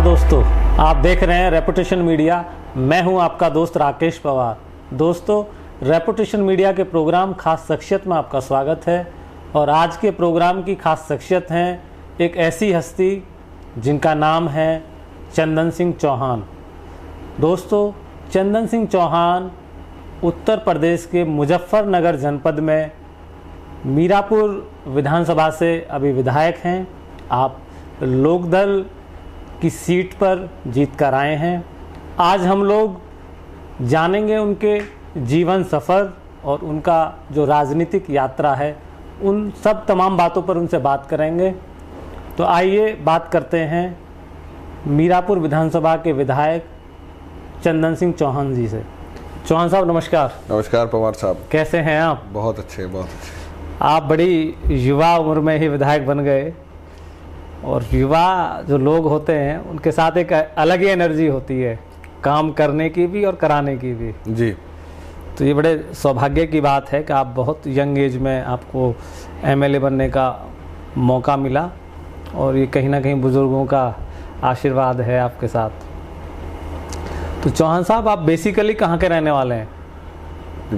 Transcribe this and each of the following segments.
नमस्कार दोस्तों, आप देख रहे हैं रेपुटेशन मीडिया। मैं हूं आपका दोस्त राकेश पवार। दोस्तों, रेपुटेशन मीडिया के प्रोग्राम खास शख्सियत में आपका स्वागत है। और आज के प्रोग्राम की खास शख्सियत हैं एक ऐसी हस्ती जिनका नाम है चंदन सिंह चौहान। दोस्तों, चंदन सिंह चौहान उत्तर प्रदेश के मुजफ्फरनगर जनपद में मीरापुर विधानसभा से अभी विधायक हैं। आप लोकदल की सीट पर जीत कर आए हैं। आज हम लोग जानेंगे उनके जीवन सफ़र और उनका जो राजनीतिक यात्रा है, उन सब तमाम बातों पर उनसे बात करेंगे। तो आइए बात करते हैं मीरापुर विधानसभा के विधायक चंदन सिंह चौहान जी से। चौहान साहब नमस्कार। नमस्कार पवार साहब, कैसे हैं आप? बहुत अच्छे, बहुत अच्छे। आप बड़ी युवा उम्र में ही विधायक बन गए और युवा जो लोग होते हैं उनके साथ एक अलग ही एनर्जी होती है, काम करने की भी और कराने की भी। जी। तो ये बड़े सौभाग्य की बात है कि आप बहुत यंग एज में आपको एमएलए बनने का मौका मिला और ये कहीं ना कहीं बुज़ुर्गों का आशीर्वाद है आपके साथ। तो चौहान साहब, आप बेसिकली कहाँ के रहने वाले हैं?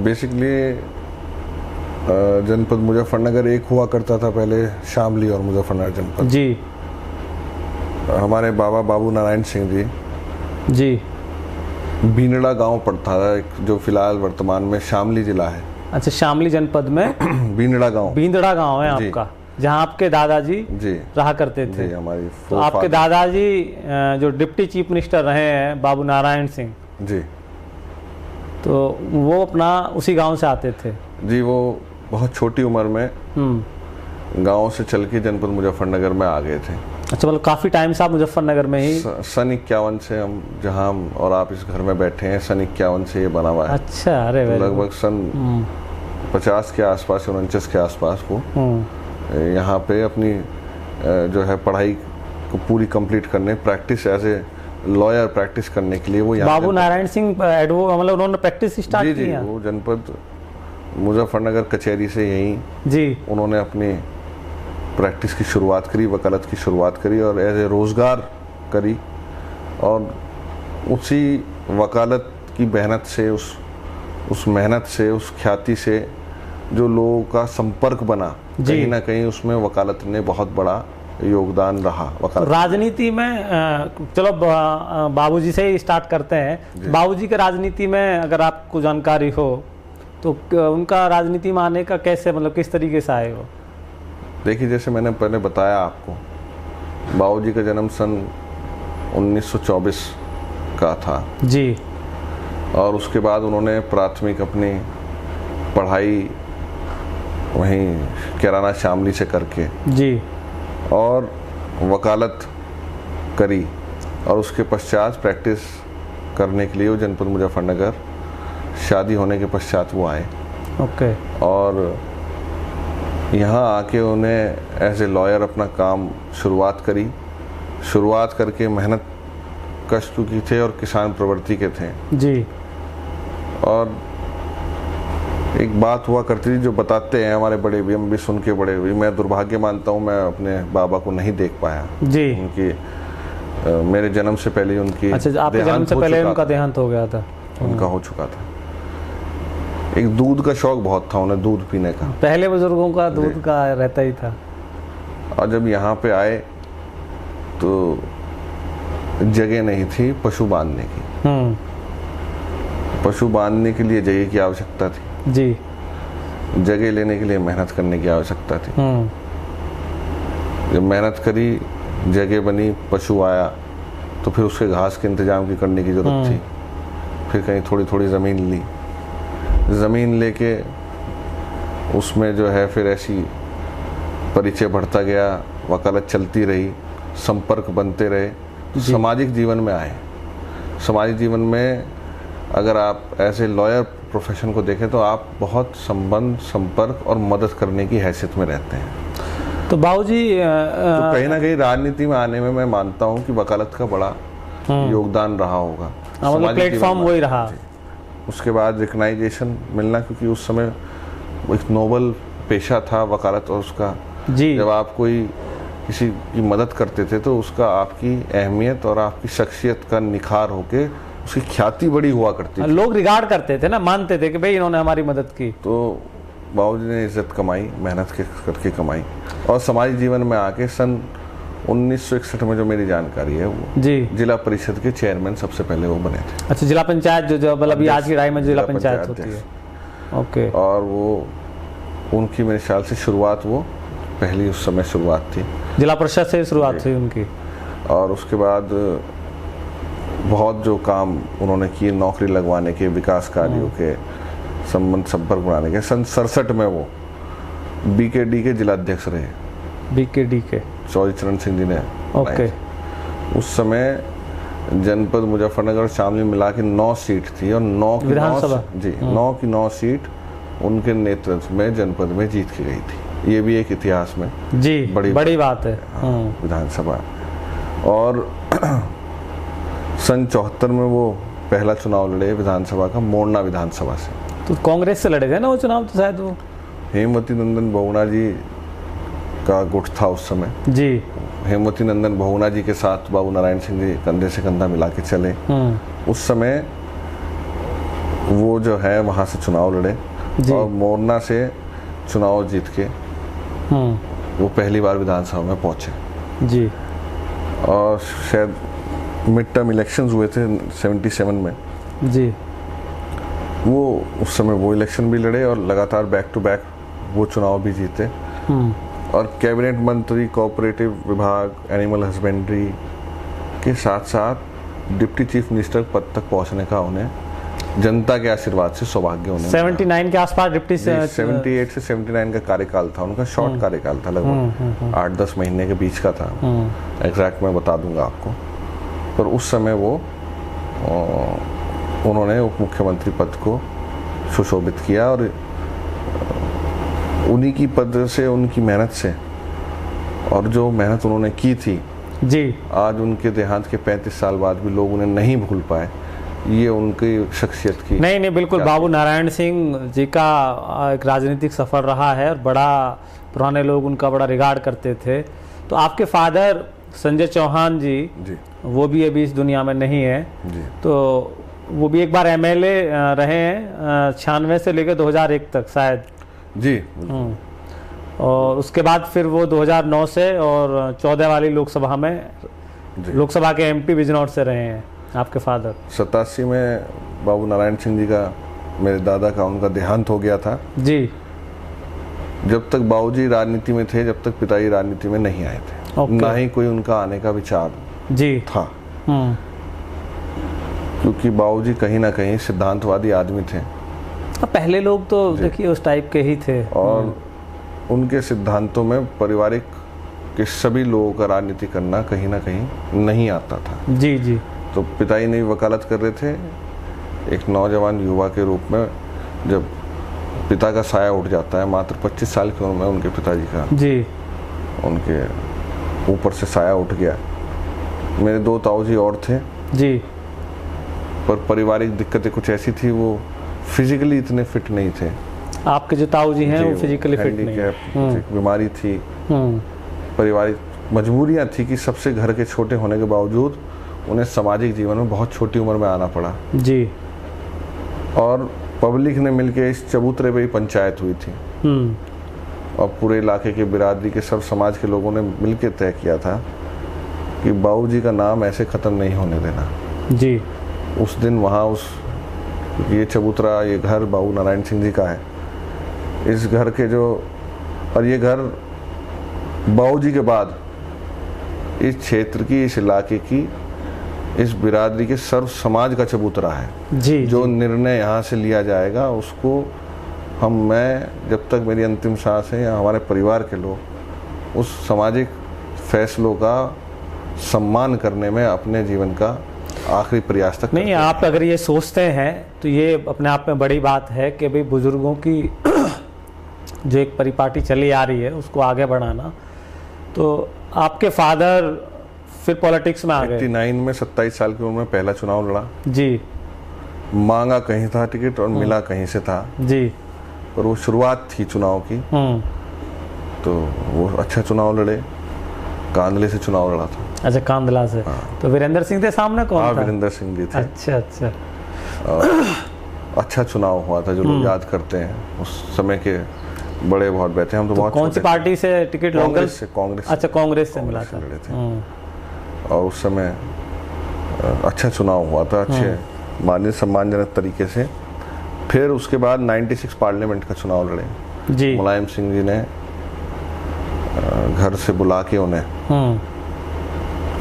बेसिकली जनपद मुजफ्फरनगर एक हुआ करता था पहले, शामली और मुजफ्फरनगर जनपद। जी। हमारे बाबा बाबू नारायण सिंह जी बीनड़ा गांव पड़ता है, जो फिलहाल वर्तमान में शामली जिला है। अच्छा, शामली जनपद में बीनड़ा गांव है आपका, जहाँ आपके दादाजी जी रहा करते थे। जी, हमारी तो आपके दादाजी जो डिप्टी चीफ मिनिस्टर रहे हैं बाबू नारायण सिंह जी, तो वो अपना उसी गांव से आते थे। जी, वो बहुत छोटी उम्र में गांव से चल के जनपद मुजफ्फरनगर में आ गए थे। अच्छा, मतलब काफ़ी टाइम से आप मुजफ्फरनगर में ही? सन 51 से हम जहाँ और आप इस घर में बैठे हैं, सन 51 से ये बना हुआ है। अच्छा, अरे तो लगभग सन 50 के आसपास, 49 के आसपास को यहाँ पे अपनी जो है पढ़ाई को पूरी कंप्लीट करने, practice as a lawyer practice करने के लिए वो यहाँ बाबू नारायण सिंह मतलब उन्होंने प्रैक्टिस स्टार्ट की? वो जनपद मुजफ्फरनगर कचहरी से यहीं जी उन्होंने अपनी प्रैक्टिस की शुरुआत करी, वकालत की शुरुआत करी और एज ए रोज़गार करी। और उसी वकालत की मेहनत से, उस मेहनत से, उस ख्याति से जो लोगों का संपर्क बना, कहीं ना कहीं उसमें वकालत ने बहुत बड़ा योगदान रहा। वकालत राजनीति में चलो बाबूजी से ही स्टार्ट करते हैं। बाबूजी के राजनीति में अगर आपको जानकारी हो तो उनका राजनीति में आने का कैसे, मतलब किस तरीके से आए हो? देखिए, जैसे मैंने पहले बताया आपको, बाबूजी का जन्म सन 1924 का था जी। और उसके बाद उन्होंने प्राथमिक अपनी पढ़ाई वहीं किराना शामली से करके जी और वकालत करी और उसके पश्चात प्रैक्टिस करने के लिए वो जनपद मुजफ्फरनगर, शादी होने के पश्चात वो आए। ओके। और यहाँ आके उन्हें एज ए लॉयर अपना काम शुरुआत करके मेहनत कष्ट की थे और किसान प्रवृत्ति के थे जी। और एक बात हुआ करती थी जो बताते हैं हमारे बड़े भी, हम भी सुन के बड़े हुए। मैं दुर्भाग्य मानता हूँ, मैं अपने बाबा को नहीं देख पाया जी। उनकी मेरे जन्म से पहले उनकी, अच्छा, आपके जन्म से पहले उनका देहांत हो गया था? उनका हो चुका था। एक दूध का शौक बहुत था उन्हें, दूध पीने का। पहले बुजुर्गों का दूध का रहता ही था। और जब यहाँ पे आए तो जगह नहीं थी पशु बांधने की। पशु बांधने के लिए जगह की आवश्यकता थी जी। जगह लेने के लिए मेहनत करने की आवश्यकता थी। जब मेहनत करी, जगह बनी, पशु आया, तो फिर उसके घास के इंतजाम की करने की जरूरत थी। फिर कहीं थोड़ी थोड़ी ज़मीन ली, ज़मीन लेके उसमें जो है फिर ऐसी परिचय बढ़ता गया, वकालत चलती रही, संपर्क बनते रहे, सामाजिक जीवन में आए। सामाजिक जीवन में अगर आप ऐसे लॉयर प्रोफेशन को देखें तो आप बहुत संबंध, संपर्क और मदद करने की हैसियत में रहते हैं। तो बाबूजी तो कहीं ना कहीं राजनीति में आने में मैं मानता हूँ कि वकालत का बड़ा योगदान रहा होगा। प्लेटफॉर्म वही रहा। उसके बाद रिकग्नाइजेशन मिलना, क्योंकि उस समय एक नोबल पेशा था वकालत और उसका जी। जब आप कोई किसी की मदद करते थे तो उसका आपकी अहमियत और आपकी शख्सियत का निखार होके उसकी ख्याति बड़ी हुआ करती थी। लोग रिगार्ड करते थे ना, मानते थे कि भाई इन्होंने हमारी मदद की। तो बाबूजी ने इज्जत कमाई, मेहनत करके कमाई, और समाजी जीवन में आके सन 1961 में जो मेरी जानकारी है वो जी जिला परिषद के चेयरमैन सबसे पहले वो बने थे। अच्छा, जिला पंचायत जो मतलब अभी आज की राय में जिला पंचायत होती है। ओके। और वो उनकी मेरे ख्याल से शुरुआत वो पहली उस समय शुरुआत थी, जिला परिषद से शुरुआत हुई उनकी। और उसके बाद बहुत जो काम उन्होंने किए नौकरी लगवाने के, विकास कार्यों के, संबंध संपर्क बनाने के। सन 67 में वो बीकेडी के जिला अध्यक्ष रहे। बीकेडी के चौधरी चरण सिंह जी ने। ओके। उस समय जनपद मुजफ्फरनगर और शामली मिला के 9 सीट थी और 9 की 9 सीट उनके नेतृत्व में जनपद में जीत की गई थी। ये भी एक इतिहास में जी बड़ी बात है। विधानसभा। और सन 74 में वो पहला चुनाव लड़े विधानसभा का मोरना विधानसभा से। तो कांग्रेस से लड़े थे ना वो चुनाव, तो शायद वो हेमवती नंदन बहुगुणा जी का गुट था उस समय जी। हेमवती नंदन बहुगुणा जी के साथ बाबू नारायण सिंह जी कंधे से कंधा मिला के चले। उस समय वो जो है वहां से चुनाव लड़े और मोरना से चुनाव जीत के वो पहली बार विधानसभा में पहुंचे जी। और शायद मिड टर्म इलेक्शंस हुए थे 77 में जी। वो उस समय वो इलेक्शन भी लड़े और लगातार बैक टू बैक वो चुनाव भी जीते। और कैबिनेट मंत्री, कोऑपरेटिव विभाग, एनिमल हस्बेंड्री के साथ साथ डिप्टी चीफ मिनिस्टर पद तक पहुंचने का उन्हें जनता के आशीर्वाद से सौभाग्य उन्हें 79 के आसपास डिप्टी 78 से 79 का कार्यकाल था उनका। शॉर्ट कार्यकाल था, लगभग 8-10 महीने के बीच का था। एग्जैक्ट मैं बता दूंगा आपको। पर उस समय वो उन्होंने उप मुख्यमंत्री पद को सुशोभित किया और उन्हीं की पद से, उनकी मेहनत से और जो मेहनत उन्होंने की थी जी, आज उनके देहांत के 35 साल बाद भी लोग उन्हें नहीं भूल पाए। ये उनकी शख्सियत की नहीं बिल्कुल। बाबू नारायण सिंह जी का एक राजनीतिक सफर रहा है और बड़ा पुराने लोग उनका बड़ा रिगार्ड करते थे। तो आपके फादर संजय चौहान जी वो भी अभी इस दुनिया में नहीं है जी। तो वो भी एक बार एमएलए रहे हैं 96 से लेकर 2001 तक शायद जी। और उसके बाद फिर वो 2009 से और 14 वाली लोकसभा में लोकसभा के एमपी बिजनौर से रहे हैं आपके फादर। 87 में बाबू नारायण सिंह जी का, मेरे दादा का, उनका देहांत हो गया था जी। जब तक बाबूजी राजनीति में थे, जब तक पिताजी राजनीति में नहीं आए थे, ना ही कोई उनका आने का विचार जी था। क्योंकि बाबूजी कहीं ना कहीं सिद्धांतवादी आदमी थे। पहले लोग तो देखिए उस टाइप के ही थे और उनके सिद्धांतों में पारिवारिक के सभी लोगों का राजनीति करना कहीं ना कहीं नहीं आता था। जी जी। तो पिताजी ने वकालत कर रहे थे एक नौजवान युवा के रूप में। जब पिता का साया उठ जाता है, मात्र 25 साल की उम्र में उनके पिताजी का जी, उनके ऊपर से साया उठ गया। मेरे 2 ताऊजी और थे जी, पर पारिवारिक दिक्कतें कुछ ऐसी थी, वो फिजिकली इतने फिट नहीं थे। आपके जो ताऊजी हैं वो फिजिकली फिट नहीं है। बीमारी थी, पारिवारिक मजबूरियां थी कि सबसे घर के छोटे होने के बावजूद उन्हें सामाजिक जीवन में बहुत छोटी उम्र में आना पड़ा जी। और पब्लिक ने मिलकर इस चबूतरे पे ही पंचायत हुई थी और पूरे इलाके के बिरादरी के सब समाज के लोगों ने मिलकर तय किया था कि बाबूजी का नाम ऐसे ख़त्म नहीं होने देना जी। उस दिन वहाँ ये चबूतरा, ये घर बाबू नारायण सिंह जी का है। इस घर के जो, और ये घर बाबूजी के बाद इस क्षेत्र की, इस इलाके की, इस बिरादरी के सर्व समाज का चबूतरा है जी। जो निर्णय यहाँ से लिया जाएगा उसको मैं जब तक मेरी अंतिम सांस है या हमारे परिवार के लोग उस सामाजिक फैसलों का सम्मान करने में अपने जीवन का आखिरी प्रयास तक नहीं। आप अगर ये सोचते हैं तो ये अपने आप में बड़ी बात है कि भाई बुजुर्गों की जो एक परिपाटी चली आ रही है उसको आगे बढ़ाना। तो आपके फादर फिर पॉलिटिक्स में आ गए। 89 में 27 साल की उम्र में पहला चुनाव लड़ा जी। मांगा कहीं था टिकट और मिला कहीं से था जी। पर वो शुरुआत थी चुनाव की। तो वो अच्छा चुनाव लड़े कांदले से चुनाव लड़ा था। अच्छा, कांदला से। तो वीरेंद्र सिंह थे सामने, कौन था? वीरेंद्र सिंह जी थे। अच्छा अच्छा। अच्छा चुनाव हुआ था, जो लोग याद करते हैं। उस समय के बड़े बहुत बैठे, हम तो बहुत कौन सी पार्टी से टिकट? कांग्रेस से। कांग्रेस। अच्छा, कांग्रेस से मिला था। लड़े थे। और उस समय अच्छा चुनाव हुआ था, अच्छे माननीय सम्मानजनक तरीके से। फिर उसके बाद 96 पार्लियामेंट का चुनाव लड़े जी। मुलायम सिंह जी ने घर से बुला के उन्हें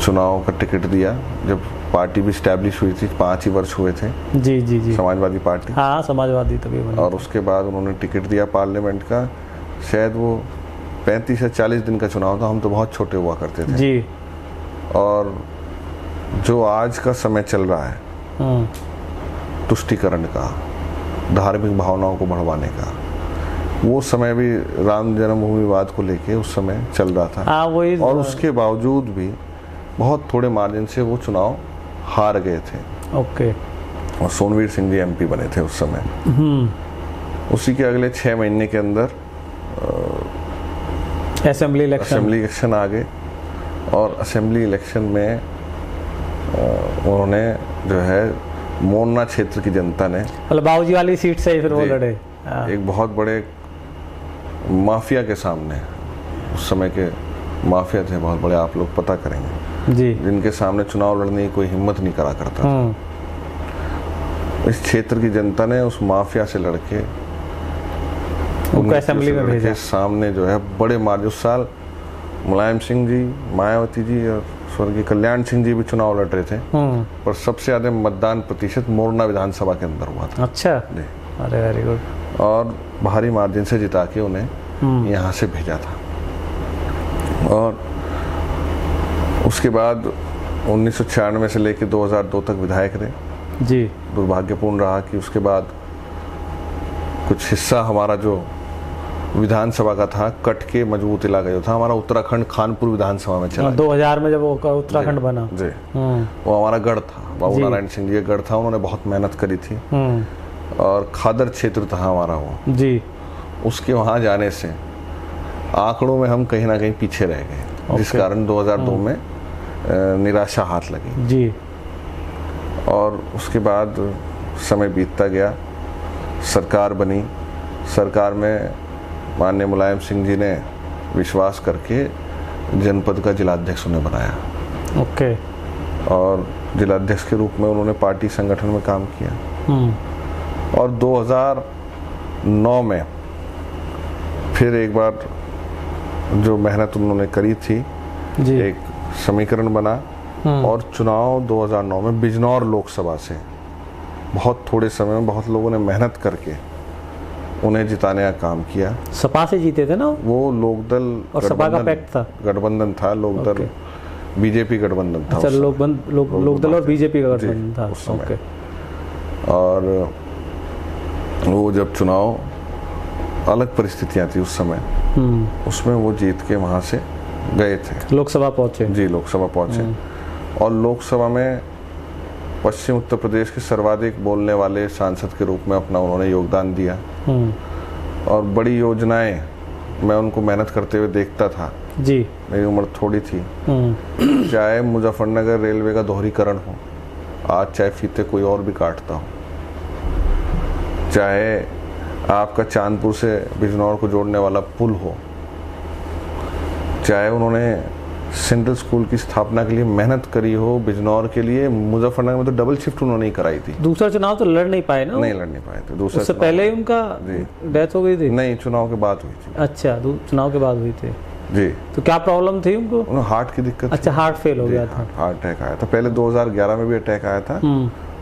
चुनाव का टिकट दिया। जब पार्टी भी स्टैब्लिश हुई थी, 5 ही वर्ष हुए थे। जी जी जी। समाजवादी पार्टी। हाँ, समाजवादी तभी बनी। और उसके बाद उन्होंने टिकट दिया पार्लियामेंट का। शायद वो 35 या 40 दिन का चुनाव था, हम तो बहुत छोटे हुआ करते थे जी। और जो आज का समय चल रहा है तुष्टीकरण का, धार्मिक भावनाओं को बढ़वाने का, वो समय भी राम जन्मभूमि विवाद को लेके उस समय चल रहा था। वही। और उसके बावजूद भी बहुत थोड़े मार्जिन से वो चुनाव हार गए थे। ओके। और सोनवीर सिंह जी एमपी बने थे उस समय। उसी के अगले 6 महीने के अंदर असेंबली इलेक्शन आ गए। और असेंबली इलेक्शन में उन्होंने जो है मोरना क्षेत्र की जनता ने, मतलब बाबूजी वाली सीट से ही फिर वो लड़े एक बहुत बड़े माफिया के सामने। उस समय के माफिया थे बहुत बड़े, आप लोग पता करेंगे जी, जिनके सामने चुनाव लड़ने की कोई हिम्मत नहीं करा करता था। इस क्षेत्र की जनता ने उस माफिया से लड़के उनको असेंबली में भेजा। सामने जो है बड़े मार्जिन। उस साल मुलायम सिंह जी, मायावती जी और स्वर्गीय कल्याण सिंह जी भी चुनाव लड़ रहे थे। पर सबसे ज्यादा मतदान प्रतिशत मोरना विधानसभा के अंदर हुआ था। अच्छा, अरे वेरी गुड। और भारी मार्जिन से जिता के उन्हें यहाँ से भेजा था। और उसके बाद 1996 से लेकर 2002 तक विधायक रहे जी। दुर्भाग्यपूर्ण रहा कि उसके बाद कुछ हिस्सा हमारा जो विधानसभा का था कट के मजबूत इलाका जो था हमारा उत्तराखंड खानपुर विधानसभा में चला। 2000 में जब वो उत्तराखंड बना जी, वो हमारा गढ़ था, बाबू नारायण सिंह जी का गढ़ था। उन्होंने बहुत मेहनत करी थी और खादर क्षेत्र था हमारा वो जी। उसके वहाँ जाने से आंकड़ों में हम कहीं ना कहीं पीछे रह गए, जिस कारण 2002 में निराशा हाथ लगी जी। और उसके बाद समय बीतता गया, सरकार बनी। सरकार में माननीय मुलायम सिंह जी ने विश्वास करके जनपद का जिलाध्यक्ष उन्हें बनाया। ओके। और जिलाध्यक्ष के रूप में उन्होंने पार्टी संगठन में काम किया। और 2009 में फिर एक बार जो मेहनत उन्होंने करी थी जी। एक समीकरण बना और चुनाव 2009 में बिजनौर लोकसभा से बहुत थोड़े समय में बहुत लोगों ने मेहनत करके उन्हें जिताने का काम किया। सपा से जीते थे ना वो? लोकदल और सपा का पैक्ट था, गठबंधन था। लोकदल बीजेपी गठबंधन था। अच्छा, लोकदल और बीजेपी का गठबंधन था उस समय। और वो जब चुनाव, अलग परिस्थितियां थी उस समय, उसमें वो जीत के वहां से गए थे, लोकसभा पहुंचे जी। लोकसभा पहुंचे और लोकसभा में पश्चिम उत्तर प्रदेश के सर्वाधिक बोलने वाले सांसद के रूप में अपना उन्होंने योगदान दिया। और बड़ी योजनाएं मैं उनको मेहनत करते हुए देखता था जी। मेरी उम्र थोड़ी थी। चाहे मुजफ्फरनगर रेलवे का दोहरीकरण हो, आज चाहे फीते कोई और भी काटता हो, चाहे आपका चांदपुर से बिजनौर को जोड़ने वाला पुल हो, चाहे उन्होंने सेंट्रल स्कूल की स्थापना के लिए मेहनत करी हो बिजनौर के लिए। मुजफ्फरनगर में तो डबल शिफ्ट उन्होंने ही कराई थी। दूसरा चुनाव तो लड़ नहीं पाए ना? नहीं लड़ नहीं पाए थे। दूसरा उससे पहले ही उनका डेथ हो गई थी? नहीं, चुनाव के बाद हुई थी। अच्छा, चुनाव के बाद हुई थी जी। तो क्या प्रॉब्लम थी उनको? हार्ट की दिक्कत। अच्छा, हार्ट फेल हो गया था। हार्ट अटैक आया था। पहले 2011 में भी अटैक आया था।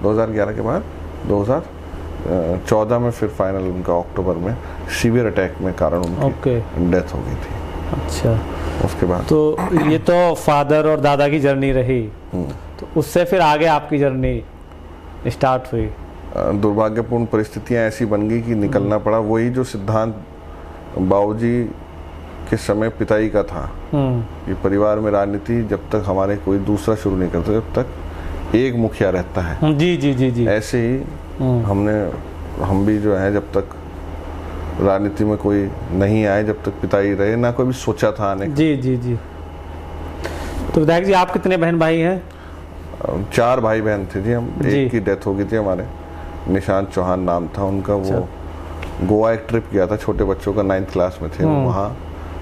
2011 के बाद 2014 में फिर फाइनल उनका अक्टूबर में सीवियर अटैक में कारण उनकी डेथ हो गई थी। अच्छा, उसके बाद तो ये तो फादर और दादा की जर्नी रही, तो उससे फिर आगे आपकी जर्नी स्टार्ट हुई। दुर्भाग्यपूर्ण परिस्थितियां ऐसी बन गई कि निकलना पड़ा। वही जो सिद्धांत बाबूजी के समय पिताई का था कि परिवार में राजनीति जब तक हमारे कोई दूसरा शुरू नहीं करता, जब तक एक मुखिया रहता है जी जी जी जी। ऐसे ही हम भी जो है जब तक राजनीति में कोई नहीं आए, जब तक पिताई रहे, ना कोई भी सोचा था आने जी जी जी। तो विधायक जी, आप कितने बहन भाई हैं? 4 भाई बहन थे जी हम। जी। एक की डेथ हो गई थी हमारे, निशांत चौहान नाम था उनका। वो गोवा एक ट्रिप किया था छोटे बच्चों का, 9th क्लास में थे। वहाँ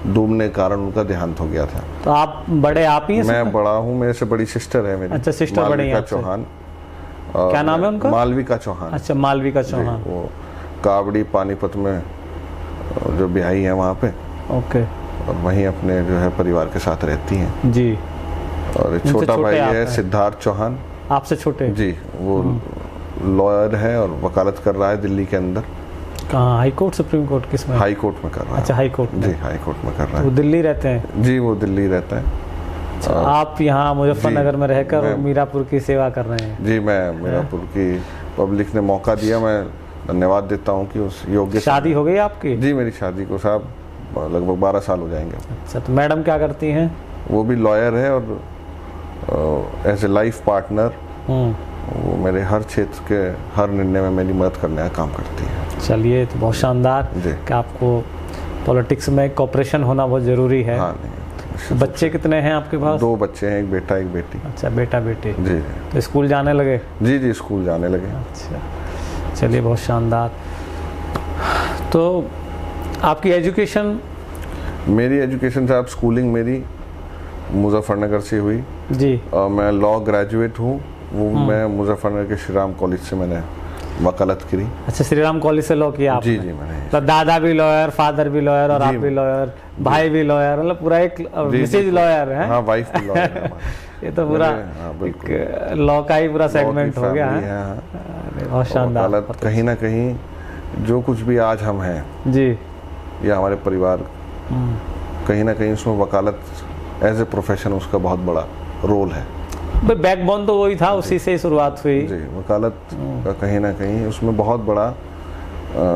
डूबने के कारण उनका देहांत हो गया था। तो आप बड़े आप ही हैं? मैं बड़ा हूँ, मेरे से बड़ी सिस्टर है मेरी। अच्छा, सिस्टर बड़ी है मालविका चौहान। क्या नाम है उनका? मालविका चौहान। अच्छा, मालविका चौहान। वो कावड़ी पानीपत में जो ब्याही है वहाँ पे। ओके। और वहीं अपने जो है परिवार के साथ रहती हैं जी। और एक छोटा भाई है सिद्धार्थ चौहान। आपसे छोटे? जी, वो लॉयर है और वकालत कर रहा है दिल्ली के अंदर। कहाँ, हाई कोर्ट, सुप्रीम कोर्ट, किस में? हाई कोर्ट में कर रहा है। अच्छा, हाई कोर्ट में। जी, हाई कोर्ट में कर रहा है। वो दिल्ली रहते हैं? जी, वो दिल्ली रहता है। अच्छा, आप यहाँ मुजफ्फरनगर में रहकर मीरापुर की सेवा कर रहे हैं? जी, मैं मीरापुर की पब्लिक ने मौका दिया, मैं धन्यवाद देता हूँ कि उस योग्य। शादी हो गई आपकी? जी, मेरी शादी को साहब लगभग 12 साल हो जाएंगे। अच्छा, तो मैडम क्या करती हैं? वो भी लॉयर है और एज ए लाइफ पार्टनर वो मेरे हर क्षेत्र के हर निर्णय में मेरी मदद करने का काम करती है। चलिए, तो बहुत शानदार कि आपको पॉलिटिक्स में कोऑपरेशन होना बहुत ज़रूरी है। हाँ, नहीं। बच्चे कितने हैं आपके पास? 2 बच्चे हैं, एक बेटा एक बेटी। अच्छा, बेटा बेटी। जी। तो स्कूल जाने लगे? जी जी, स्कूल जाने लगे। अच्छा, चलिए, बहुत शानदार। तो आपकी एजुकेशन? मेरी एजुकेशन साहब, स्कूलिंग मेरी मुजफ्फरनगर से हुई जी। और मैं लॉ ग्रेजुएट हूँ। वो मैं मुजफ्फरनगर के श्री राम कॉलेज से मैंने वकालत करी। अच्छा, श्री राम कॉलेज से लॉ किया आपने? जी जी, मैंने। तो दादा भी लॉयर, फादर भी लॉयर और आप भी लॉयर, भाई भी लॉयर, मतलब पूरा एक मिसेज लॉयर है। हाँ, वाइफ भी लॉयर है। ये तो पूरा लॉ का ही पूरा सेगमेंट हो गया है। बहुत शानदार। कहीं ना कहीं जो कुछ भी आज हम हैं जी, या हमारे परिवार, कहीं ना कहीं उसमें वकालत एज ए प्रोफेशन उसका बहुत बड़ा रोल है। बैकबोन तो वही था, उसी से ही शुरुआत हुई। जी, वकालत का कहीं ना कहीं उसमें बहुत बड़ा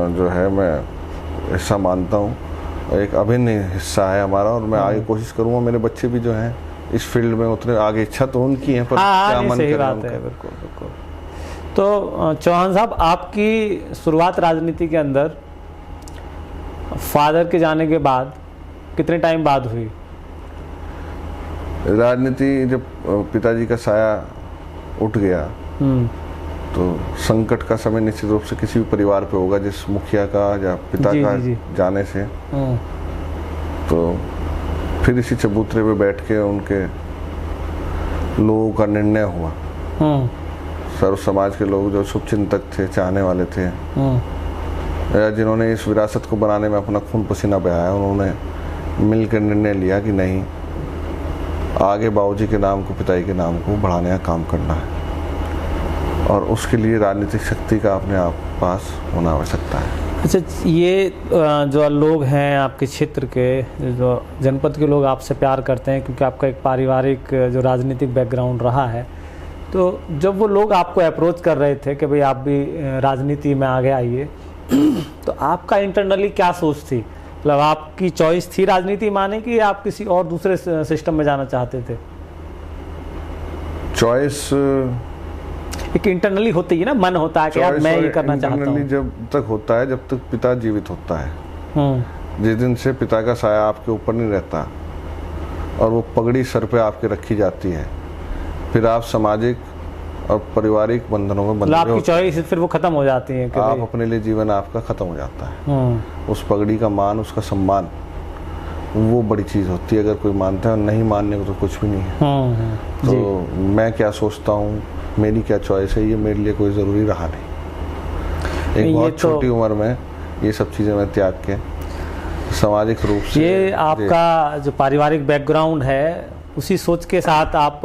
जो है मैं हिस्सा मानता हूँ, एक अभिन्न हिस्सा है हमारा। और मैं आगे कोशिश करूँगा, मेरे बच्चे भी जो हैं इस फील्ड में उतरे आगे, इच्छा तो उनकी है पर क्या मन करे उनका। बिल्कुल बिल्कुल। तो चौहान साहब, आपकी शुरुआत राजनीति के अंदर फादर के जाने के बाद कितने टाइम बाद हुई? राजनीति जब पिताजी का साया उठ गया तो संकट का समय निश्चित रूप से किसी भी परिवार पे होगा, जिस मुखिया का या पिता का जाने से। तो फिर इसी चबूतरे पे बैठ के उनके लोगों का निर्णय हुआ। सर्व समाज के लोग जो शुभचिंतक थे, चाहने वाले थे, या जिन्होंने इस विरासत को बनाने में अपना खून पसीना बहाया, उन्होंने मिलकर निर्णय लिया कि नहीं, आगे बाबूजी के नाम को, पिताजी के नाम को बढ़ाने का काम करना है और उसके लिए राजनीतिक शक्ति का अपने आप पास होना आवश्यकता है। अच्छा, ये जो लोग हैं आपके क्षेत्र के, जो जनपद के लोग आपसे प्यार करते हैं क्योंकि आपका एक पारिवारिक जो राजनीतिक बैकग्राउंड रहा है, तो जब वो लोग आपको अप्रोच कर रहे थे कि भाई आप भी राजनीति में आगे आइए, तो आपका इंटरनली क्या सोच थी? मतलब आपकी चॉइस थी राजनीति में आने की या आप किसी और दूसरे सिस्टम में जाना चाहते थे? चॉइस एक इंटरनली होती है ना, मन होता है कि यार मैं ये करना चाहता हूँ। जब तक होता है, जब तक पिता जीवित होता है। जिस दिन से पिता का साया आपके ऊपर नहीं रहता और वो पगड़ी सर पे आपके रखी जाती है, फिर आप सामाजिक और पारिवारिक बंधनों में बंधे आपकी चॉइस फिर वो खत्म हो जाती है। आप अपने लिए जीवन आपका खत्म हो जाता है। उस पगड़ी का मान, उसका सम्मान, वो बड़ी चीज होती है। अगर कोई मानता है और नहीं मानने को तो कुछ भी नहीं है। तो मैं क्या सोचता हूँ, मेरी क्या चॉइस है, ये मेरे लिए कोई ज़रूरी रहा नहीं। एक बहुत छोटी उम्र में ये सब चीज़ें मैं त्याग के सामाजिक रूप से, ये आपका जो पारिवारिक बैकग्राउंड है उसी सोच के साथ आप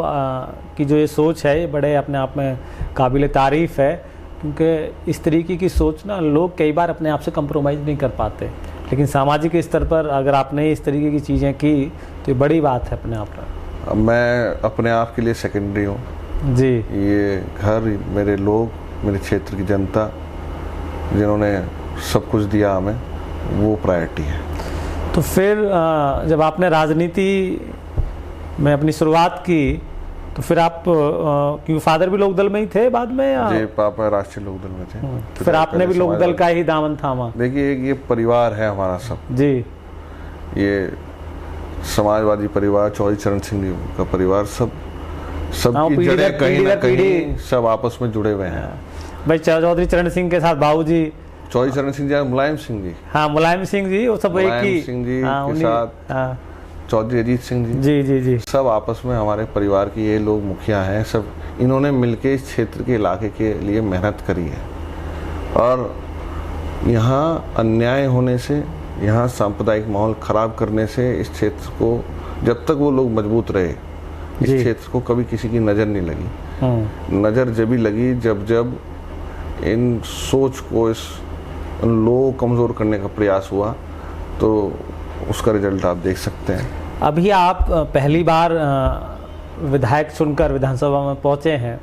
की जो ये सोच है, ये बड़े अपने आप में काबिल तारीफ़ है। क्योंकि इस तरीके की सोच ना लोग कई बार अपने आप से कंप्रोमाइज़ नहीं कर पाते, लेकिन सामाजिक स्तर पर अगर आपने इस तरीके की चीज़ें की तो ये बड़ी बात है अपने आप में। मैं अपने आप के लिए सेकेंडरी हूँ जी। ये घर, मेरे लोग, मेरे क्षेत्र की जनता जिन्होंने सब कुछ दिया हमें, वो प्रायोरिटी है। तो फिर जब आपने राजनीति में अपनी शुरुआत की तो फिर आप क्यों, फादर भी लोकदल में ही थे बाद में या? जी, पापा राष्ट्रीय लोकदल में थे। फिर आपने भी लोकदल का ही दामन थामा? देखिए, ये परिवार है हमारा सब। जी। ये समाजवादी परिवार, चौधरी चरण सिंह जी का परिवार, सबकी पीढ़ी जड़ें दर कहीं ना पीढ़ी। कहीं सब आपस में जुड़े हुए हैं। भाई चौधरी चरण सिंह के साथ बाबूजी, चौधरी चरण सिंह जी, मुलायम सिंह जी, हाँ मुलायम सिंह जी, वो सब एक मुलायम ही सिंह जी हाँ, के उन्हीं- साथ हाँ, चौधरी अजीत सिंह जी, जी जी जी सब आपस में हमारे परिवार के ये लोग मुखिया हैं। सब इन्होंने मिलके इस क्षेत्र के इलाके के लिए मेहनत करी है। और यहाँ अन्याय होने से, यहाँ सांप्रदायिक माहौल खराब करने से इस क्षेत्र को, जब तक वो लोग मजबूत रहे, इस जी। क्षेत्र को कभी किसी की नज़र नहीं लगी। नज़र जब भी लगी जब इन सोच को, इन लोगों को कमज़ोर करने का प्रयास हुआ, तो उसका रिजल्ट आप देख सकते हैं। अभी आप पहली बार विधायक चुनकर विधानसभा में पहुंचे हैं,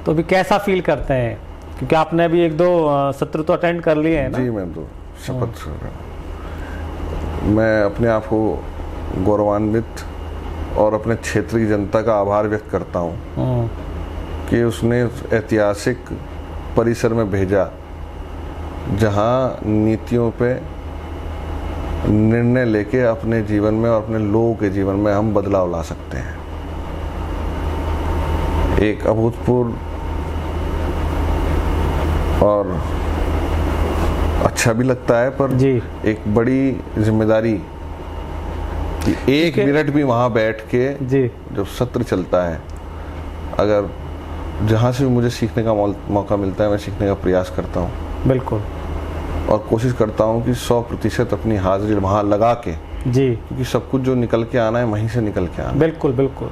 तो अभी कैसा फील करते हैं? क्योंकि आपने अभी 1-2 सत्र तो अटेंड कर लिए हैं ना? जी, मैं तो शपथ कर रहा हूँ। मैं अपने आप को गौरवान्वित और अपने क्षेत्र की जनता का आभार व्यक्त करता हूँ कि उसने ऐतिहासिक परिसर में भेजा, जहाँ नीतियों पे निर्णय लेके अपने जीवन में और अपने लोगों के जीवन में हम बदलाव ला सकते हैं। एक अभूतपूर्व और अच्छा भी लगता है, पर जी। एक बड़ी जिम्मेदारी कि एक मिनट भी वहाँ बैठ के जी जब सत्र चलता है, अगर जहाँ से भी मुझे सीखने का मौका मिलता है, मैं सीखने का प्रयास करता हूँ। बिल्कुल। और कोशिश करता हूँ कि 100% अपनी हाजिरी वहाँ लगा के, जी क्योंकि सब कुछ जो निकल के आना है वहीं से निकल के आना। बिल्कुल बिल्कुल।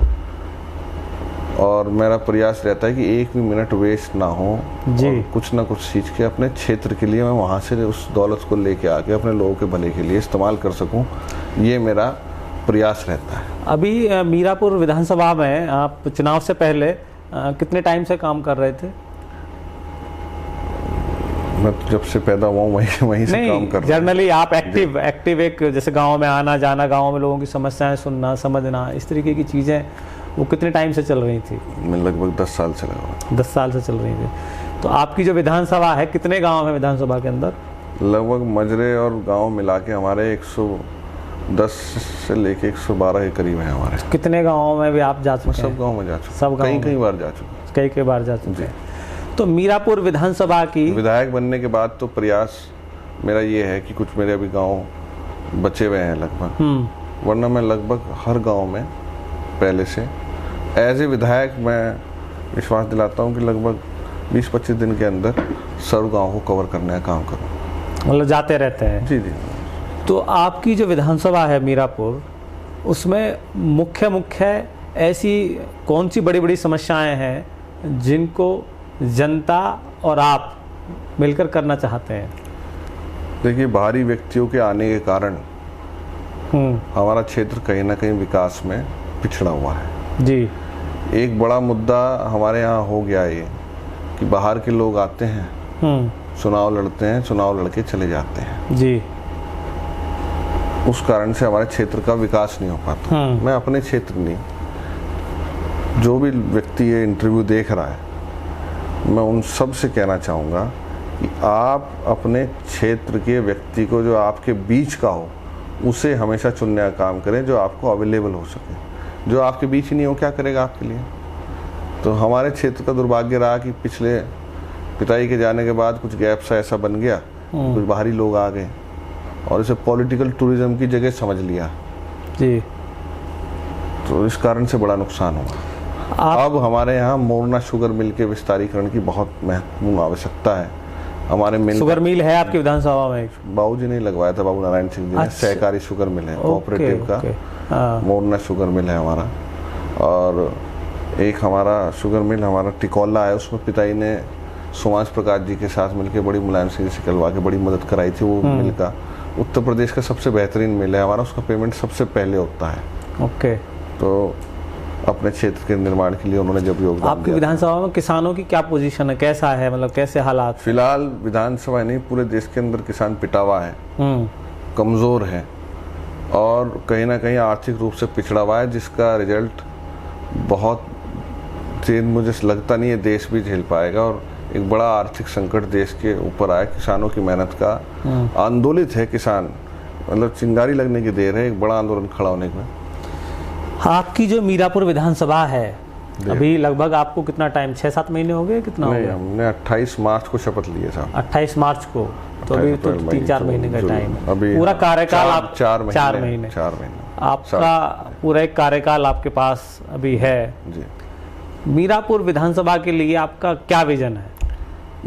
और मेरा प्रयास रहता है कि एक भी मिनट वेस्ट ना हो जी। और कुछ ना कुछ सीख के अपने क्षेत्र के लिए मैं वहाँ से उस दौलत को लेके आके अपने लोगों के भले के लिए इस्तेमाल कर सकूँ, ये मेरा प्रयास रहता है। अभी मीरापुर विधानसभा में आप चुनाव से पहले कितने टाइम से काम कर रहे थे? मैं तो जब से पैदा हुआ हूँ वहीं से काम कर रहा हूँ। जनरली आप एक्टिव एक जैसे गांव में आना जाना, गांव में लोगों की समस्याएं सुनना समझना, इस तरीके की चीज़ें वो कितने टाइम से चल रही थी? मैं लगभग 10 साल से लगा हुआ। 10 साल से चल रही थी। तो आपकी जो विधानसभा है, कितने गाँव है विधानसभा के अंदर? लगभग मजरे और गांव मिला के हमारे 110 से लेके 112 के करीब है हमारे। कितने गाँव में भी आप जा चुके हैं? सब गांव में जा चुका, सब गाँव कई बार जा चुका। कई बार जा चुके हैं। तो मीरापुर विधानसभा की विधायक बनने के बाद तो प्रयास मेरा ये है कि कुछ मेरे अभी गांव बचे हुए हैं लगभग, वरना मैं लगभग हर गांव में पहले से एज ए विधायक मैं विश्वास दिलाता हूं कि लगभग 20-25 दिन के अंदर सर्व गांव को कवर करने का काम करूं। मतलब जाते रहते हैं? जी जी। तो आपकी जो विधानसभा है मीरापुर, उसमें मुख्य ऐसी कौन सी बड़ी बड़ी समस्याएं हैं जिनको जनता और आप मिलकर करना चाहते हैं? देखिए, बाहरी व्यक्तियों के आने के कारण हमारा क्षेत्र कहीं ना कहीं विकास में पिछड़ा हुआ है। जी। एक बड़ा मुद्दा हमारे यहाँ हो गया ये कि बाहर के लोग आते हैं, चुनाव लड़ते हैं, चुनाव लड़के चले जाते हैं। जी। उस कारण से हमारे क्षेत्र का विकास नहीं हो पाता। मैं अपने क्षेत्र नहीं, जो भी व्यक्ति ये इंटरव्यू देख रहा है, मैं उन सब से कहना चाहूँगा कि आप अपने क्षेत्र के व्यक्ति को जो आपके बीच का हो, उसे हमेशा चुनने का काम करें, जो आपको अवेलेबल हो सके। जो आपके बीच ही नहीं हो, क्या करेगा आपके लिए? तो हमारे क्षेत्र का दुर्भाग्य रहा कि पिछले पिताजी के जाने के बाद कुछ गैप सा ऐसा बन गया, कुछ बाहरी लोग आ गए और इसे पॉलिटिकल टूरिज्म की जगह समझ लिया। जी। तो इस कारण से बड़ा नुकसान हुआ। अब हमारे यहाँ मोरना शुगर मिल के विस्तारीकरण की बहुत महत्वपूर्ण आवश्यकता है। हमारे मिल शुगर मिल है आपकी विधानसभा में? बाबूजी ने लगवाया था, बाबू नारायण सिंह जी ने। अच्छा। सहकारी शुगर मिल है, कोऑपरेटिव का मोरना शुगर मिल है हमारा। और एक हमारा शुगर मिल हमारा टिकोला है, उसमें पिताजी ने सुभाष प्रकाश जी के साथ मिलकर बड़ी मुलायम सिंह से करवा के बड़ी मदद कराई थी। वो मिल का उत्तर प्रदेश का सबसे बेहतरीन मिल है हमारा, उसका पेमेंट सबसे पहले होता है। ओके। तो अपने क्षेत्र के निर्माण के लिए उन्होंने जब योगदान दिया। आपकी विधानसभा में किसानों की क्या पोजीशन है, कैसा है, मतलब कैसे हालात? फिलहाल विधानसभा नहीं, पूरे देश के अंदर किसान पिटावा है, कमज़ोर है और कहीं ना कहीं आर्थिक रूप से पिछड़ा हुआ है, जिसका रिजल्ट बहुत तेज मुझे लगता नहीं है देश भी झेल पाएगा। और एक बड़ा आर्थिक संकट देश के ऊपर आया। किसानों की मेहनत का आंदोलित है किसान, मतलब चिंगारी लगने की देर है एक बड़ा आंदोलन खड़ा होने में। आपकी जो मीरापुर विधानसभा है, अभी लगभग आपको कितना टाइम, 6-7 महीने हो गए, कितना हो नहीं, गया? हमने 28 मार्च को शपथ लिए साहब। 28 मार्च को, तो अभी तो 3-4 महीने का टाइम है। अभी पूरा कार्यकाल आप 4 महीने आपका पूरा एक कार्यकाल आपके पास अभी है जी। मीरापुर विधानसभा के लिए आपका क्या विजन है?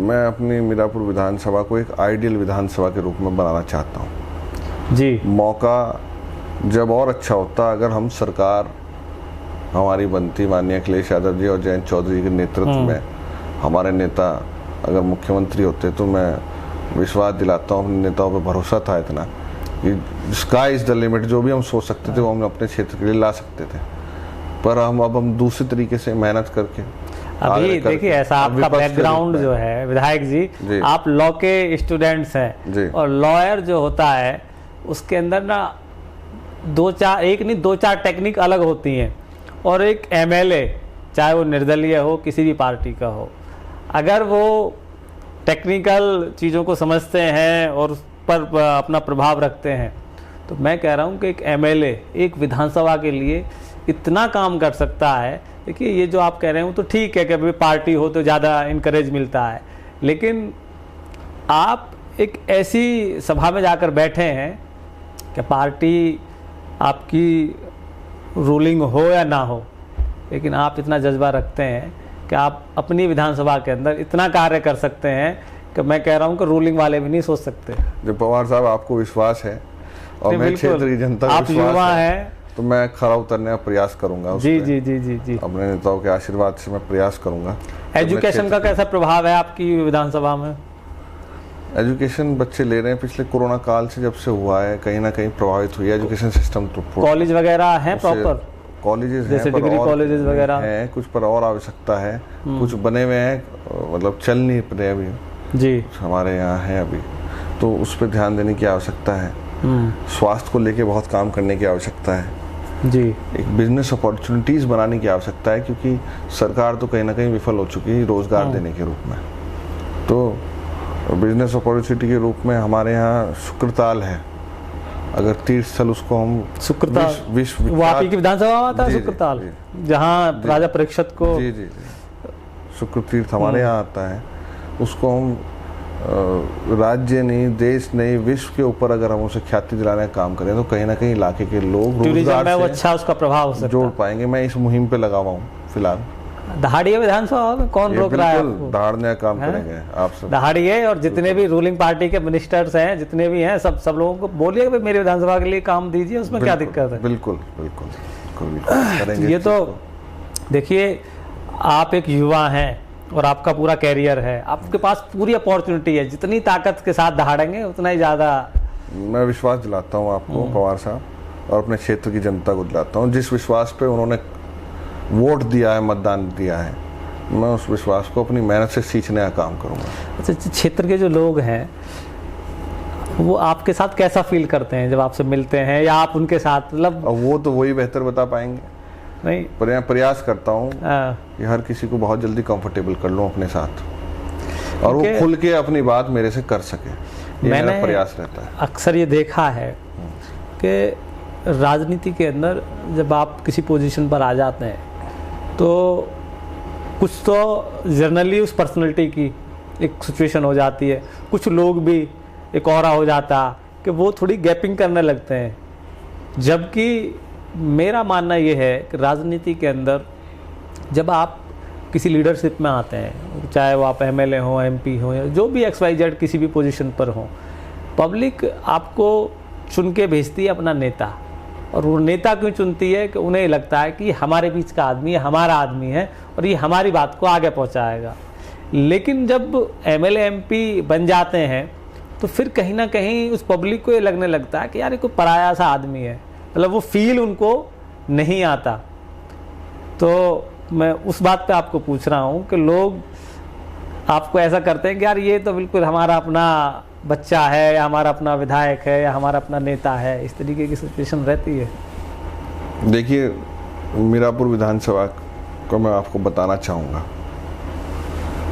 मैं अपनी मीरापुर विधानसभा को एक आइडियल विधानसभा के रूप में बनाना चाहता हूँ जी। मौका जब और अच्छा होता अगर हम सरकार हमारी बनती, माननीय अखिलेश यादव जी और जयंत चौधरी के नेतृत्व में हमारे नेता अगर मुख्यमंत्री होते, तो मैं विश्वास दिलाता हूँ, अपने नेताओं पर भरोसा था इतना कि स्काई इज द लिमिट, जो भी हम सोच सकते थे वो हम अपने क्षेत्र के लिए ला सकते थे। पर हम दूसरे तरीके से मेहनत करके अभी देखिए, ऐसा आपका बैकग्राउंड जो है विधायक जी, आप लॉ के स्टूडेंट्स हैं, और लॉयर जो होता है उसके अंदर ना 2-4 टेक्निक अलग होती हैं, और एक एमएलए चाहे वो निर्दलीय हो, किसी भी पार्टी का हो, अगर वो टेक्निकल चीज़ों को समझते हैं और उस पर अपना प्रभाव रखते हैं, तो मैं कह रहा हूँ कि एक एमएलए एक विधानसभा के लिए इतना काम कर सकता है। देखिए, ये जो आप कह रहे हो तो ठीक है कि अभी पार्टी हो तो ज़्यादा इनकरेज मिलता है, लेकिन आप एक ऐसी सभा में जाकर बैठे हैं कि पार्टी आपकी रूलिंग हो या ना हो, लेकिन आप इतना जज्बा रखते हैं कि आप अपनी विधानसभा के अंदर इतना कार्य कर सकते हैं कि मैं कह रहा हूं कि रूलिंग वाले भी नहीं सोच सकते। जो पवार साहब, आपको विश्वास है और मैं क्षेत्र की जनता को आप युवा हैं, तो मैं खरा उतरने का प्रयास करूंगा। जी जी जी जी जी, अपने नेताओं के आशीर्वाद से मैं प्रयास करूंगा। एजुकेशन का कैसा प्रभाव है आपकी विधानसभा में? एजुकेशन बच्चे ले रहे हैं, पिछले कोरोना काल से जब से हुआ है, कहीं ना कहीं प्रभावित हुई है एजुकेशन सिस्टम। तो कॉलेज वगैरह हैं, प्रॉपर कॉलेजेस जैसे डिग्री कॉलेजेस वगैरह हैं, कुछ पर और आवश्यकता है, कुछ बने हुए हैं, मतलब चल नहीं रहे अभी जी, हमारे यहाँ है अभी, तो उस पर ध्यान देने की आवश्यकता है। स्वास्थ्य को लेके बहुत काम करने की आवश्यकता है जी। एक बिजनेस अपॉर्चुनिटीज बनाने की आवश्यकता है, क्योंकि सरकार तो कहीं ना कहीं विफल हो चुकी है रोजगार देने के रूप में। तो बिजनेस अपॉर्चुनिटी के रूप में हमारे यहाँ शुक्रताल है, अगर तीर्थ स्थल उसको हम शुक्रताल विश्व आपकी विधानसभा में आता है शुक्रताल, जहाँ राजा परीक्षित को जी जी शुक्र तीर्थ हमारे यहाँ आता है, उसको हम राज्य नहीं, देश नहीं, विश्व के ऊपर अगर हम उसे ख्याति दिलाने का काम करें, तो कहीं ना कहीं इलाके के लोग रोजगार से अच्छा उसका प्रभाव हो सकता जोड़ पाएंगे। मैं इस मुहिम पे लगा हुआ हूँ फिलहाल। दहाड़िए विधानसभा में कौन रोक रहा है आपको? दहाड़ने का काम करेंगे आप सब, दहाड़िए, और जितने भी रूलिंग पार्टी के मिनिस्टर्स हैं, जितने भी हैं, सब लोगों को बोलिए कि मेरी विधानसभा के लिए काम दीजिए, उसमें क्या दिक्कत है? बिल्कुल बिल्कुल करेंगे। ये तो देखिए, आप एक युवा हैं और आपका पूरा कैरियर है, आपके पास पूरी अपॉर्चुनिटी है, जितनी ताकत के साथ दहाड़ेंगे उतना ही ज्यादा। मैं विश्वास दिलाता हूँ आपको पवार साहब, और अपने क्षेत्र की जनता को दिलाता हूँ, जिस विश्वास पे उन्होंने वोट दिया है, मतदान दिया है, मैं उस विश्वास को अपनी मेहनत से सींचने का काम करूँगा। अच्छा, क्षेत्र के जो लोग हैं वो आपके साथ कैसा फील करते हैं जब आपसे मिलते हैं, या आप उनके साथ, मतलब वो तो वही बेहतर बता पाएंगे। नहीं, पर मैं प्रयास करता हूँ कि हर किसी को बहुत जल्दी कंफर्टेबल कर लूँ अपने साथ, और वो खुल के अपनी बात मेरे से कर सके, ये मेरा प्रयास रहता है। अक्सर ये देखा है कि राजनीति के अंदर जब आप किसी पोजीशन पर आ जाते हैं, तो कुछ तो जनरली उस पर्सनैलिटी की एक सिचुएशन हो जाती है, कुछ लोग भी एक ऑरा हो जाता कि वो थोड़ी गैपिंग करने लगते हैं। जबकि मेरा मानना ये है कि राजनीति के अंदर जब आप किसी लीडरशिप में आते हैं, चाहे वो आप एमएलए हो, एमपी हो, या जो भी XYZ किसी भी पोजीशन पर हो, पब्लिक आपको चुन के भेजती है अपना नेता। और वो नेता क्यों चुनती है? कि उन्हें लगता है कि हमारे बीच का आदमी है, हमारा आदमी है, और ये हमारी बात को आगे पहुंचाएगा। लेकिन जब एमएलए एमपी बन जाते हैं, तो फिर कहीं ना कहीं उस पब्लिक को ये लगने लगता है कि यार ये कोई पराया सा आदमी है, मतलब वो फील उनको नहीं आता। तो मैं उस बात पे आपको पूछ रहा हूँ कि लोग आपको ऐसा करते हैं कि यार ये तो बिल्कुल हमारा अपना बच्चा है, या हमारा अपना विधायक है, या हमारा अपना नेता है, इस तरीके की सिचुएशन रहती है? देखिए, मीरापुर विधानसभा को मैं आपको बताना चाहूँगा,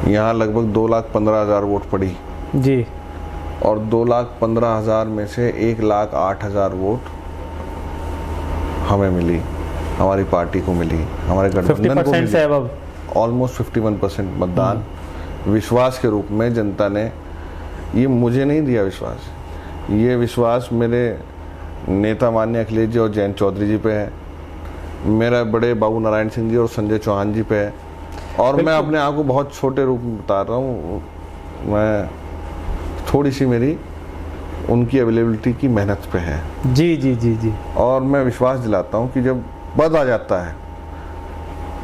यहाँ लगभग 2,15,000 वोट पड़ी जी, और 2,15,000 में से 1,08,000 वोट हमें मिली, हमारी पार्टी को मिली, हमारे गठबंधन को मिली। ऑलमोस्ट 51% मतदान विश्वास के रूप में जनता ने, ये मुझे नहीं दिया विश्वास, ये विश्वास मेरे नेता माननीय अखिलेश जी और जयंत चौधरी जी पे है, मेरा बड़े बाबू नारायण सिंह जी और संजय चौहान जी पे है। और मैं अपने आप को बहुत छोटे रूप में बता रहा हूँ, मैं थोड़ी सी मेरी उनकी अवेलेबिलिटी की मेहनत पे है। जी जी जी जी। और मैं विश्वास दिलाता हूँ कि जब पद आ जाता है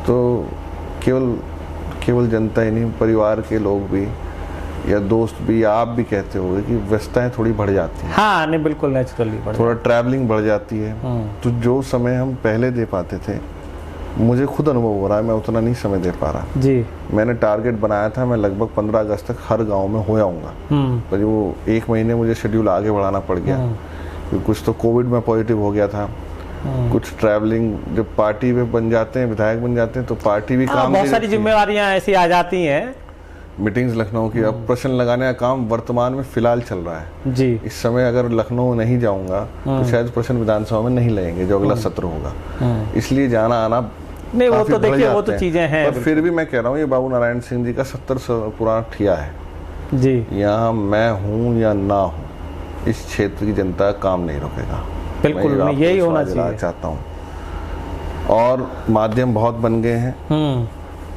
तो केवल जनता ही नहीं, परिवार के लोग भी या दोस्त भी या आप भी कहते होंगे कि व्यस्तताएं थोड़ी बढ़ जाती हैं। हाँ नहीं, बिल्कुल नेचुरली थोड़ा ट्रैवलिंग बढ़ जाती है। तो जो समय हम पहले दे पाते थे, मुझे खुद अनुभव हो रहा है मैं उतना नहीं समय दे पा रहा जी। मैंने टारगेट बनाया था, मैं लगभग 15 अगस्त तक हर गांव में हो आऊँगा, पर वो 1 महीने मुझे शेड्यूल आगे बढ़ाना पड़ गया क्योंकि कुछ तो कोविड में पॉजिटिव हो गया था, कुछ ट्रैवलिंग, जब पार्टी में बन जाते हैं, विधायक बन जाते हैं तो पार्टी भी काम, बहुत सारी जिम्मेवारियां ऐसी आ जाती हैं। मीटिंग्स लखनऊ की, अब प्रश्न लगाने का काम वर्तमान में फिलहाल चल रहा है जी। इस समय अगर लखनऊ नहीं जाऊंगा तो शायद प्रश्न विधानसभा में नहीं लगेंगे जो अगला सत्र होगा, इसलिए जाना आना नहीं, वो तो देखिए वो तो चीजें हैं, पर फिर भी मैं कह रहा हूँ ये बाबू नारायण सिंह जी का 70 साल पुराना ठिया है जी। यहाँ मैं हूँ या ना हूँ, इस क्षेत्र की जनता काम नहीं रोकेगा। बिल्कुल यही होना चाहिए चाहता हूँ। और माध्यम बहुत बन गए हैं,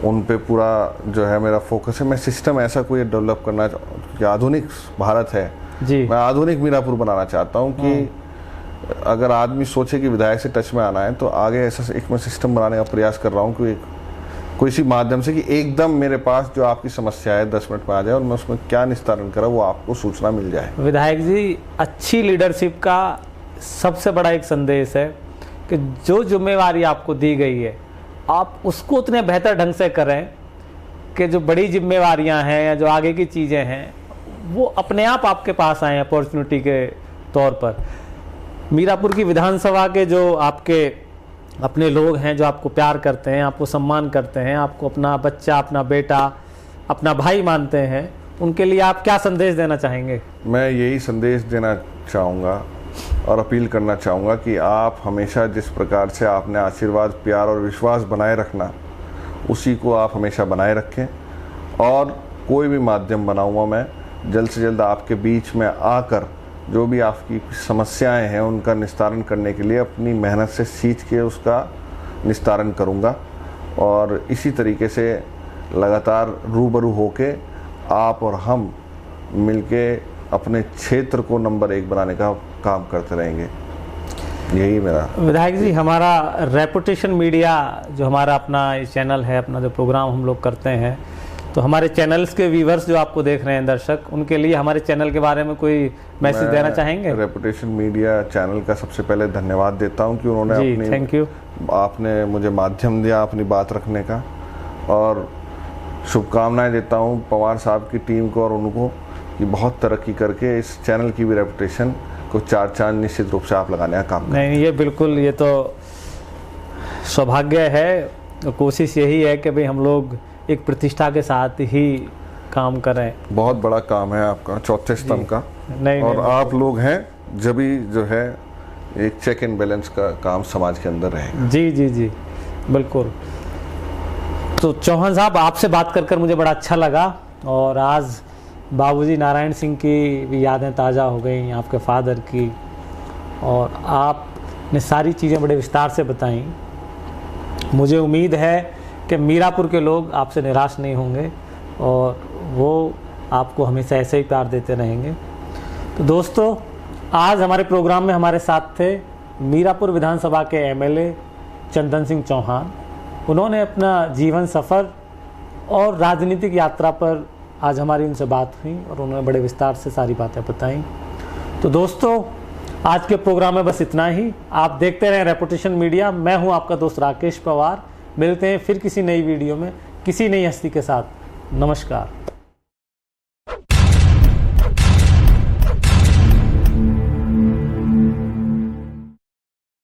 उन पे पूरा जो है मेरा फोकस है। मैं सिस्टम ऐसा कोई डेवलप करना कि आधुनिक भारत है जी, मैं आधुनिक मीरापुर बनाना चाहता हूँ कि अगर आदमी सोचे कि विधायक से टच में आना है तो आगे ऐसा एक मैं सिस्टम बनाने का प्रयास कर रहा हूँ कि कोई सी माध्यम से कि एकदम मेरे पास जो आपकी समस्या है 10 मिनट में आ जाए और मैं उसमें क्या निस्तारण करा वो आपको सूचना मिल जाए। विधायक जी, अच्छी लीडरशिप का सबसे बड़ा एक संदेश है कि जो जिम्मेवारी आपको दी गई है आप उसको उतने बेहतर ढंग से करें कि जो बड़ी जिम्मेवारियां हैं या जो आगे की चीज़ें हैं वो अपने आप आपके पास आए अपॉर्चुनिटी के तौर पर। मीरापुर की विधानसभा के जो आपके अपने लोग हैं, जो आपको प्यार करते हैं, आपको सम्मान करते हैं, आपको अपना बच्चा, अपना बेटा, अपना भाई मानते हैं, उनके लिए आप क्या संदेश देना चाहेंगे? मैं यही संदेश देना चाहूँगा और अपील करना चाहूँगा कि आप हमेशा जिस प्रकार से आपने आशीर्वाद, प्यार और विश्वास बनाए रखना, उसी को आप हमेशा बनाए रखें। और कोई भी माध्यम बनाऊँगा मैं जल्द से जल्द आपके बीच में आकर जो भी आपकी समस्याएं हैं उनका निस्तारण करने के लिए अपनी मेहनत से सींच के उसका निस्तारण करूँगा। और इसी तरीके से लगातार रूबरू होके आप और हम मिलके अपने क्षेत्र को नंबर 1 बनाने का काम करते रहेंगे, यही मेरा। विधायक जी, हमारा रेपुटेशन मीडिया जो हमारा अपना चैनल है, अपना जो प्रोग्राम हम लोग करते हैं, तो हमारे चैनल्स के व्यूवर्स जो आपको देख रहे हैं, दर्शक, उनके लिए हमारे चैनल के बारे में कोई मैसेज देना चाहेंगे? रेपुटेशन मीडिया चैनल का सबसे पहले धन्यवाद देता हूं कि उन्होंने थैंक यू, आपने मुझे माध्यम दिया अपनी बात रखने का, और शुभकामनाएं देता हूं पवार साहब की टीम को और उनको कि बहुत तरक्की करके इस चैनल की भी रेपुटेशन को 4 चांद निश्चित रूप से आप लगाने का काम करें। नहीं, ये बिल्कुल, ये तो सौभाग्य है। कोशिश यही है कि भाई हम लोग एक प्रतिष्ठा के साथ ही काम करें। बहुत बड़ा काम है आपका, चौथे स्तंभ का। नहीं, और आप लोग हैं जब भी जो है एक चेक एंड बैलेंस का काम समाज के अंदर रहेगा। जी जी जी, बिल्कुल। तो चौहान साहब, आपसे बात कर मुझे बड़ा अच्छा लगा, और आज बाबूजी नारायण सिंह की भी यादें ताज़ा हो गई, आपके फादर की, और आपने सारी चीज़ें बड़े विस्तार से बताई। मुझे उम्मीद है कि मीरापुर के लोग आपसे निराश नहीं होंगे और वो आपको हमेशा ऐसे ही प्यार देते रहेंगे। तो दोस्तों, आज हमारे प्रोग्राम में हमारे साथ थे मीरापुर विधानसभा के एमएलए चंदन सिंह चौहान। उन्होंने अपना जीवन सफ़र और राजनीतिक यात्रा पर आज हमारी उनसे बात हुई और उन्होंने बड़े विस्तार से सारी बातें बताई। तो दोस्तों, आज के प्रोग्राम में बस इतना ही। आप देखते रहें रेपुटेशन मीडिया। मैं हूं आपका दोस्त राकेश पवार। मिलते हैं फिर किसी नई वीडियो में किसी नई हस्ती के साथ। नमस्कार।